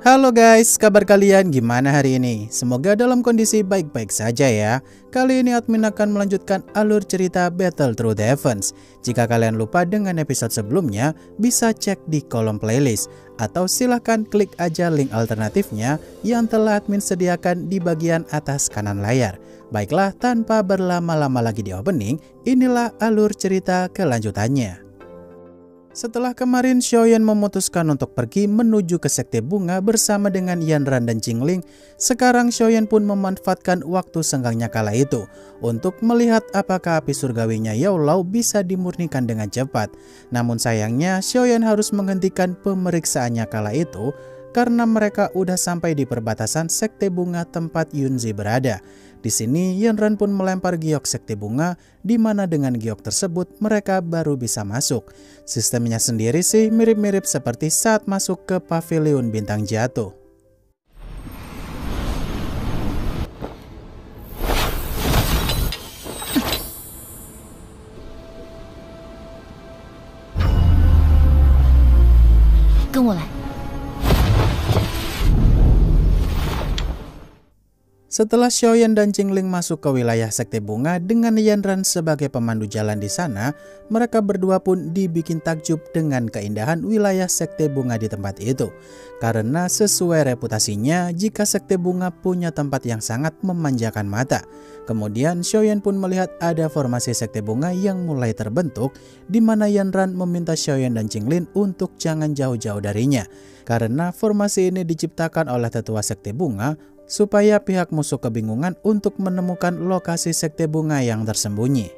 Halo guys, kabar kalian gimana hari ini? Semoga dalam kondisi baik-baik saja ya. Kali ini admin akan melanjutkan alur cerita Battle Through the Heavens. Jika kalian lupa dengan episode sebelumnya, bisa cek di kolom playlist. Atau silahkan klik aja link alternatifnya yang telah admin sediakan di bagian atas kanan layar. Baiklah, tanpa berlama-lama lagi di opening, inilah alur cerita kelanjutannya. Setelah kemarin Xiaoyan memutuskan untuk pergi menuju ke Sekte Bunga bersama dengan Yanran dan Qingling, sekarang Xiaoyan pun memanfaatkan waktu senggangnya kala itu untuk melihat apakah api surgawinya Yao Lao bisa dimurnikan dengan cepat. Namun sayangnya Xiaoyan harus menghentikan pemeriksaannya kala itu karena mereka udah sampai di perbatasan Sekte Bunga tempat Yunzi berada. Di sini Yanran pun melempar giok Sekte Bunga, di mana dengan giok tersebut mereka baru bisa masuk. Sistemnya sendiri sih mirip-mirip seperti saat masuk ke pavilion bintang jatuh. Setelah Xiaoyan dan Qingling masuk ke wilayah Sekte Bunga dengan Yanran sebagai pemandu jalan di sana, mereka berdua pun dibikin takjub dengan keindahan wilayah Sekte Bunga di tempat itu. Karena sesuai reputasinya, jika Sekte Bunga punya tempat yang sangat memanjakan mata. Kemudian Xiaoyan pun melihat ada formasi Sekte Bunga yang mulai terbentuk, di mana Yanran meminta Xiaoyan dan Qingling untuk jangan jauh-jauh darinya. Karena formasi ini diciptakan oleh tetua Sekte Bunga, supaya pihak musuh kebingungan untuk menemukan lokasi Sekte Bunga yang tersembunyi.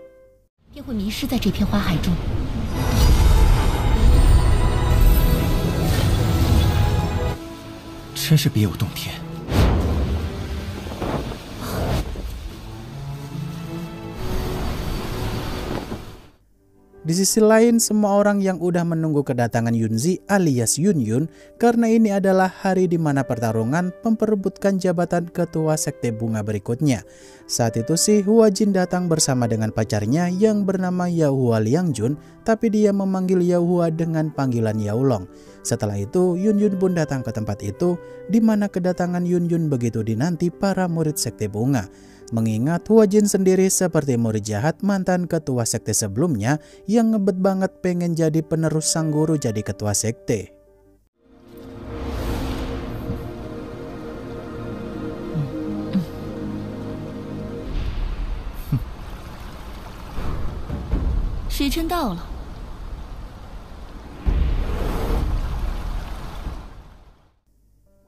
Di sisi lain, semua orang yang udah menunggu kedatangan Yunzi alias Yunyun karena ini adalah hari di mana pertarungan memperebutkan jabatan ketua Sekte Bunga berikutnya. Saat itu sih Hua Jin datang bersama dengan pacarnya yang bernama Yao Hua Liangjun, tapi dia memanggil Yao Hua dengan panggilan Yao Long. Setelah itu Yunyun pun datang ke tempat itu, di mana kedatangan Yunyun begitu dinanti para murid Sekte Bunga. Mengingat Hua Jin sendiri seperti murid jahat mantan ketua sekte sebelumnya yang ngebet banget pengen jadi penerus sang guru jadi ketua sekte.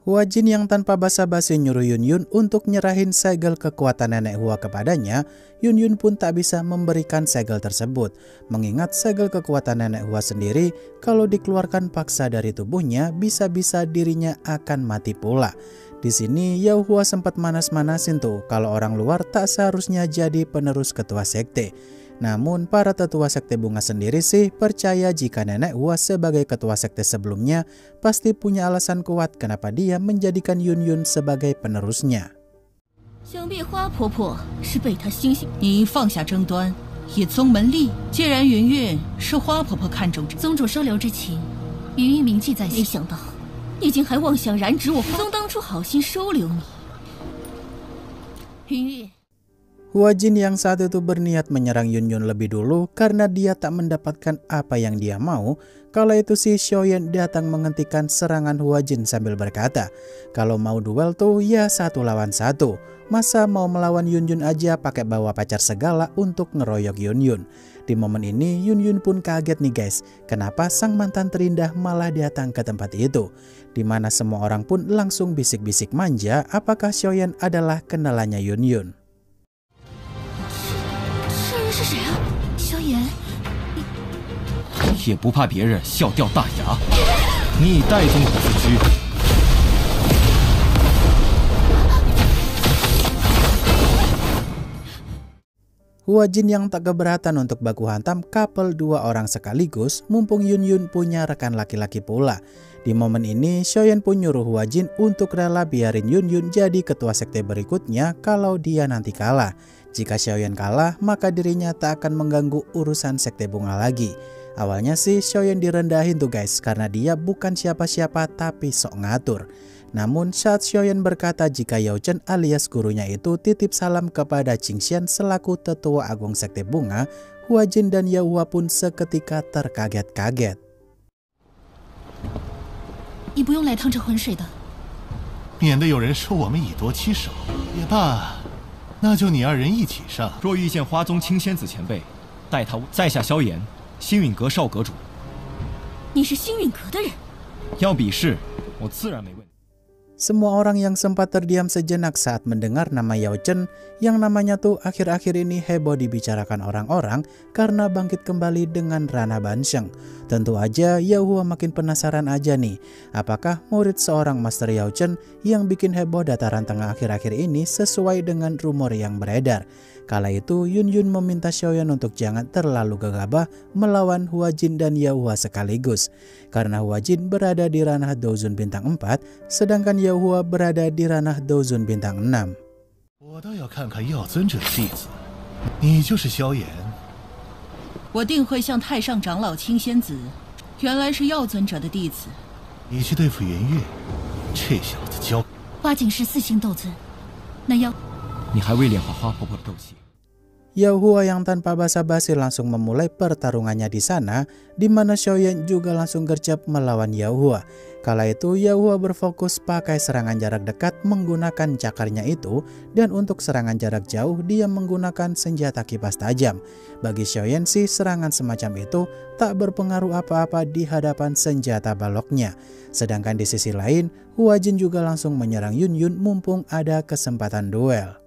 Hua Jin yang tanpa basa-basi nyuruh Yunyun untuk nyerahin segel kekuatan nenek Hua kepadanya. Yunyun pun tak bisa memberikan segel tersebut, mengingat segel kekuatan nenek Hua sendiri kalau dikeluarkan paksa dari tubuhnya bisa-bisa dirinya akan mati pula. Di sini Yao Hua sempat manas-manasin tuh kalau orang luar tak seharusnya jadi penerus ketua sekte. Namun para tetua Sekte Bunga sendiri sih percaya jika nenek Hua sebagai ketua sekte sebelumnya pasti punya alasan kuat kenapa dia menjadikan Yunyun sebagai penerusnya. Hua Jin yang saat itu berniat menyerang Yunyun lebih dulu karena dia tak mendapatkan apa yang dia mau. Kala itu si Xiaoyan datang menghentikan serangan Hua Jin sambil berkata, kalau mau duel tuh ya 1 lawan 1. Masa mau melawan Yunyun aja pakai bawa pacar segala untuk ngeroyok Yunyun. Di momen ini Yunyun pun kaget nih guys, kenapa sang mantan terindah malah datang ke tempat itu. Dimana semua orang pun langsung bisik-bisik manja apakah Xiaoyan adalah kenalannya Yunyun. 是谁啊？萧炎，也不怕别人笑掉大牙。你已带动我自居。Hua Jin yang tak keberatan untuk baku hantam couple 2 orang sekaligus, mumpung Yunyun punya rekan laki-laki pula. Di momen ini Xiaoyan pun nyuruh Hua Jin untuk rela biarin Yunyun jadi ketua sekte berikutnya kalau dia nanti kalah. Jika Xiaoyan kalah, maka dirinya tak akan mengganggu urusan Sekte Bunga lagi. Awalnya sih Xiaoyan direndahin tuh guys, karena dia bukan siapa-siapa tapi sok ngatur. Namun saat Xiaoyan berkata jika Yao Chen alias gurunya itu titip salam kepada Qingxian selaku tetua agung sekte bunga, Hua Jin dan Yao Hua pun seketika terkaget-kaget. 你不用来趟这浑水的，免得有人说我们以夺其首。也罢，那就你二人一起上。若遇见花宗青仙子前辈，待他在下萧炎，星陨阁少阁主。你是星陨阁的人。要比试，我自然没问题。 Semua orang yang sempat terdiam sejenak saat mendengar nama Yao Chen yang namanya tuh akhir-akhir ini heboh dibicarakan orang-orang karena bangkit kembali dengan Rana Bansheng. Tentu aja Yao Hua makin penasaran aja nih, apakah murid seorang Master Yao Chen yang bikin heboh dataran tengah akhir-akhir ini sesuai dengan rumor yang beredar. Kala itu Yun Yun meminta Xiaoyan untuk jangan terlalu gegabah melawan Hua Jin dan Yao Hua sekaligus. Karena Hua Jin berada di ranah Douzun bintang 4, sedangkan Yao Hua berada di ranah Douzun bintang 6. 我倒要看看药尊者的弟子，你就是萧炎。我定会向太上长老青仙子，原来是药尊者的弟子。你去对付圆月，这小子教。花景是4星斗尊，那药。 你还未练好花婆婆的斗气。 Yao Hua yang tanpa basa-basi langsung memulai pertarungannya di sana, di mana Xiaoyan juga langsung gercep melawan Yao Hua. Kala itu Yao Hua berfokus pakai serangan jarak dekat menggunakan cakarnya itu, dan untuk serangan jarak jauh dia menggunakan senjata kipas tajam. Bagi Xiaoyan sih serangan semacam itu tak berpengaruh apa-apa di hadapan senjata baloknya. Sedangkan di sisi lain, Hua Jin juga langsung menyerang Yun Yun mumpung ada kesempatan duel.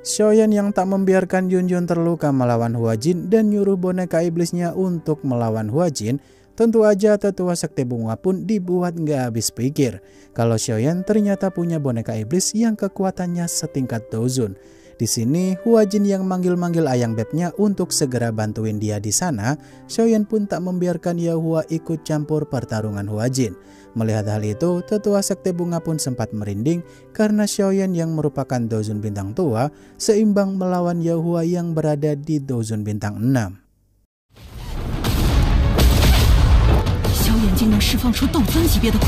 Xiaoyan yang tak membiarkan Yun Yun terluka melawan Hua Jin dan nyuruh boneka iblisnya untuk melawan Hua Jin. Tentu aja tetua sekte bunga pun dibuat nggak habis pikir kalau Xiaoyan ternyata punya boneka iblis yang kekuatannya setingkat Douzun. Di sini Hua Jin yang manggil-manggil ayang bebnya untuk segera bantuin dia di sana. Xiaoyan pun tak membiarkan Yao Hua ikut campur pertarungan Hua Jin. Melihat hal itu, tetua sekte bunga pun sempat merinding karena Xiaoyan yang merupakan Douzun bintang tua seimbang melawan Yao Hua yang berada di Douzun bintang 6. 萧炎竟能释放出斗尊级别的苦。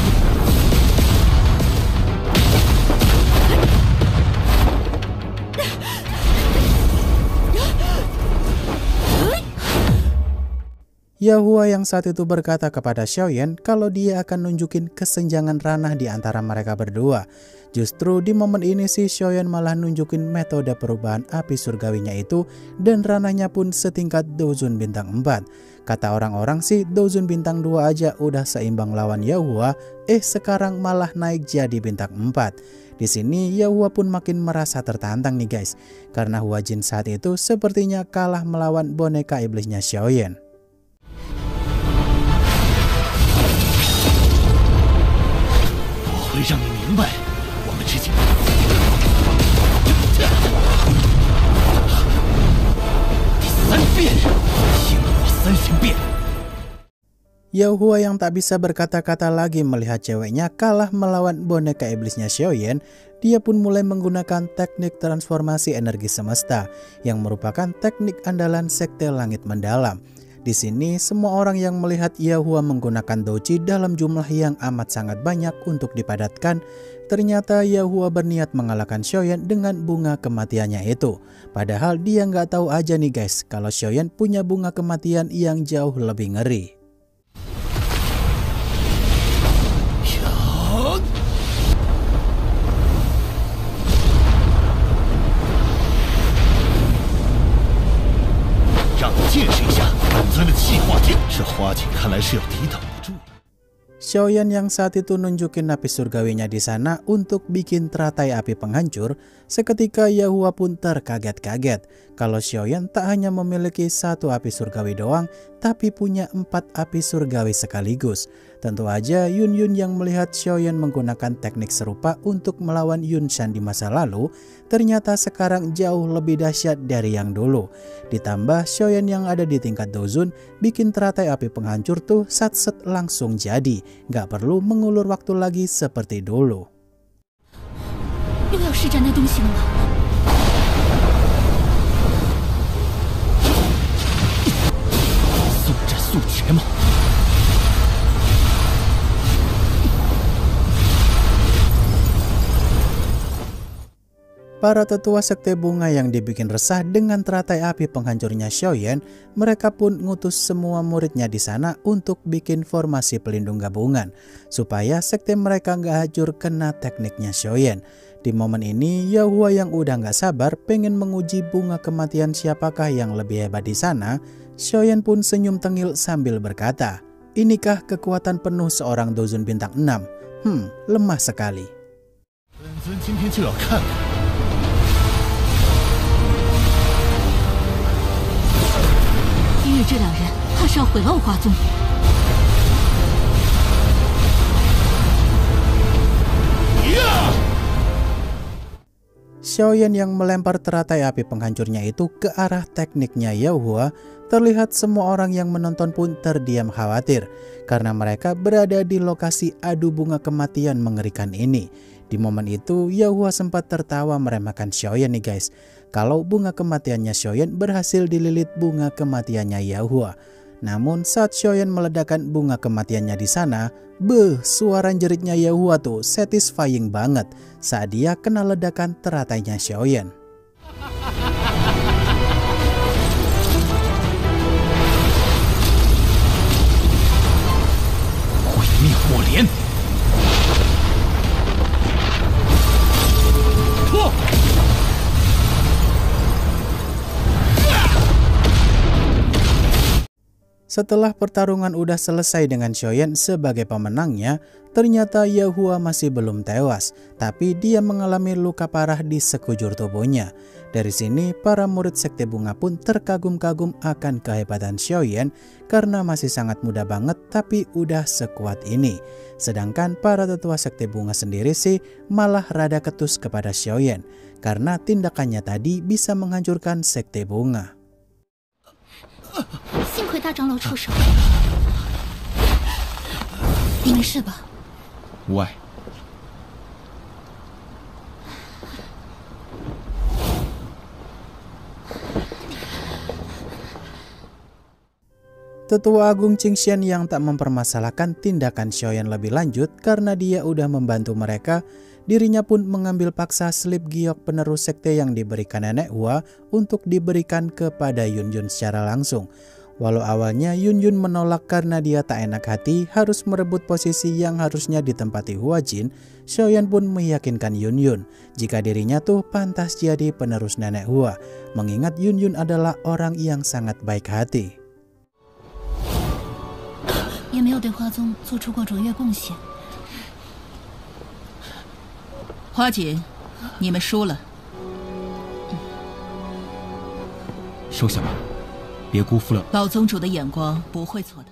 Yao Hua yang saat itu berkata kepada Xiaoyan kalau dia akan nunjukin kesenjangan ranah di antara mereka berdua. Justru di momen ini si Xiaoyan malah nunjukin metode perubahan api surgawinya itu dan ranahnya pun setingkat Douzun bintang 4. Kata orang-orang sih Douzun bintang 2 aja udah seimbang lawan Yao Hua, sekarang malah naik jadi bintang 4. Di sini Yao Hua pun makin merasa tertantang nih guys, karena Hua Jin saat itu sepertinya kalah melawan boneka iblisnya Xiaoyan. 会让你明白，我们之间。第三变，星火三形变。 Yao Hua yang tak bisa berkata-kata lagi melihat ceweknya kalah melawan boneka iblisnya Xiaoyan, dia pun mulai menggunakan teknik transformasi energi semesta yang merupakan teknik andalan sekte langit mendalam. Di sini semua orang yang melihat Yao Hua menggunakan douji dalam jumlah yang amat sangat banyak untuk dipadatkan, ternyata Yao Hua berniat mengalahkan Xiaoyan dengan bunga kematiannya itu. Padahal dia nggak tahu aja nih guys kalau Xiaoyan punya bunga kematian yang jauh lebih ngeri. 见识一下本尊的气化境，这花景看来是有抵挡不住。 Xiaoyan yang saat itu nunjukin api surgawinya di sana untuk bikin teratai api penghancur, seketika Yao Hua pun terkaget-kaget kalau Xiaoyan tak hanya memiliki satu api surgawi doang, tapi punya 4 api surgawi sekaligus. Tentu aja Yun Yun yang melihat Xiaoyan menggunakan teknik serupa untuk melawan Yun Shan di masa lalu, ternyata sekarang jauh lebih dahsyat dari yang dulu. Ditambah Xiaoyan yang ada di tingkat Dozun bikin teratai api penghancur tuh sat-set langsung jadi, gak perlu mengulur waktu lagi seperti dulu. 又要施展那东西了吗？ 速战速决嘛。 Para tetua sekte bunga yang dibikin resah dengan teratai api penghancurnya Xiaoyan, mereka pun ngutus semua muridnya di sana untuk bikin formasi pelindung gabungan, supaya sekte mereka nggak hancur kena tekniknya Xiaoyan. Di momen ini, Yahua yang udah nggak sabar pengen menguji bunga kematian siapakah yang lebih hebat di sana. Xiaoyan pun senyum tengil sambil berkata, "Inikah kekuatan penuh seorang Dozun bintang 6? Lemah sekali." 本尊今天就要看看。 今日这两人怕是要毁了我花宗。 Xiaoyan yang melempar teratai api penghancurnya itu ke arah tekniknya Yahua, terlihat semua orang yang menonton pun terdiam khawatir karena mereka berada di lokasi adu bunga kematian mengerikan ini. Di momen itu Yahua sempat tertawa meremehkan Xiaoyan nih guys, kalau bunga kematiannya Xiaoyan berhasil dililit bunga kematiannya Yahua. Namun saat Xiaoyan meledakkan bunga kematiannya di sana, suara jeritnya Yahua tuh satisfying banget saat dia kena ledakan teratainya Xiaoyan. 毁灭火莲。 Setelah pertarungan udah selesai dengan Xiaoyan sebagai pemenangnya, ternyata Yahua masih belum tewas, tapi dia mengalami luka parah di sekujur tubuhnya. Dari sini, para murid sekte bunga pun terkagum-kagum akan kehebatan Xiaoyan karena masih sangat muda banget tapi udah sekuat ini. Sedangkan para tetua sekte bunga sendiri sih malah rada ketus kepada Xiaoyan karena tindakannya tadi bisa menghancurkan sekte bunga. 幸亏大长老出手，你没事吧？无碍。 Tetua Agung Qingxian yang tak mempermasalahkan tindakan Xiaoyan lebih lanjut karena dia udah membantu mereka, dirinya pun mengambil paksa slip giok penerus sekte yang diberikan nenek Hua untuk diberikan kepada Yun Yun secara langsung. Walau awalnya Yun Yun menolak karena dia tak enak hati harus merebut posisi yang harusnya ditempati Hua Jin, Xiaoyan pun meyakinkan Yun Yun jika dirinya tuh pantas jadi penerus nenek Hua, mengingat Yun Yun adalah orang yang sangat baik hati. 也没有对花宗做出过卓越贡献。花锦，你们输了。收下吧，别辜负了。老宗主的眼光不会错的。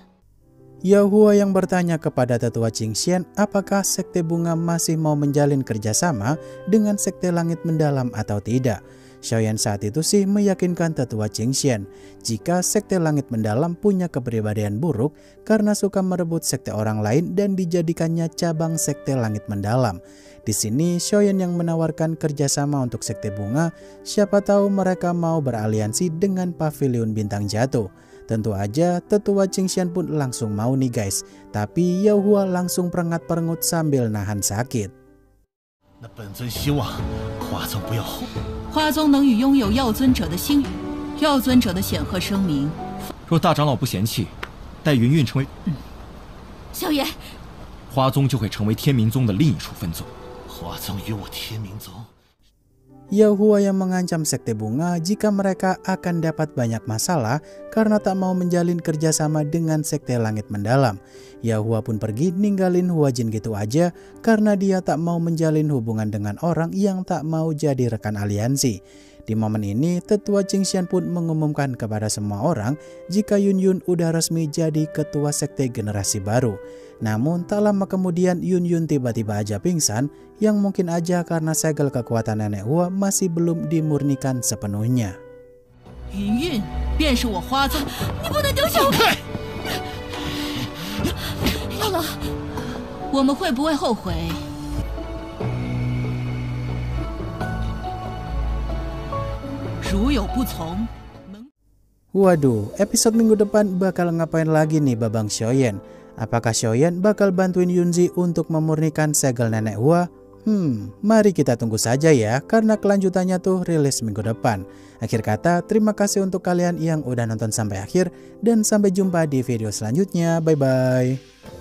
Yahua yang bertanya kepada tetua Qingxian apakah sekte bunga masih mau menjalin kerjasama dengan sekte langit mendalam atau tidak. Xiaoyan saat itu sih meyakinkan tetua Qingxian jika sekte langit mendalam punya kepribadian buruk karena suka merebut sekte orang lain dan dijadikannya cabang sekte langit mendalam. Di sini Xiaoyan yang menawarkan kerjasama untuk sekte bunga, siapa tahu mereka mau beraliansi dengan pavilion bintang jatuh. Tentu aja tetua Qingxian pun langsung mau nih guys, tapi Yahua langsung perengat-perengut sambil nahan sakit. 那本尊希望花宗不要后。 花宗能与拥有药尊者的星宇，药尊者的显赫声名。若大长老不嫌弃，待云韵成为，萧炎，花宗就会成为天明宗的另一处分宗。花宗与我天明宗。 Yahua yang mengancam sekte bunga jika mereka akan dapat banyak masalah karena tak mau menjalin kerjasama dengan sekte langit mendalam. Yahua pun pergi ninggalin Hua Jin gitu aja karena dia tak mau menjalin hubungan dengan orang yang tak mau jadi rekan aliansi. Di momen ini, tetua Qingxian pun mengumumkan kepada semua orang jika Yun Yun udah resmi jadi ketua sekte generasi baru. Namun tak lama kemudian Yun Yun tiba-tiba aja pingsan, yang mungkin aja karena segel kekuatan nenek Hua masih belum dimurnikan sepenuhnya. 云云便是我花宗，你不能丢下我！老老，我们会不会后悔？如有不从， Waduh, episode minggu depan bakal ngapain lagi nih Babang Xiaoyan? Apakah Xiaoyan bakal bantuin Yunzi untuk memurnikan segel nenek Hua? Mari kita tunggu saja ya, karena kelanjutannya tuh rilis minggu depan. Akhir kata, terima kasih untuk kalian yang udah nonton sampai akhir, dan sampai jumpa di video selanjutnya. Bye-bye.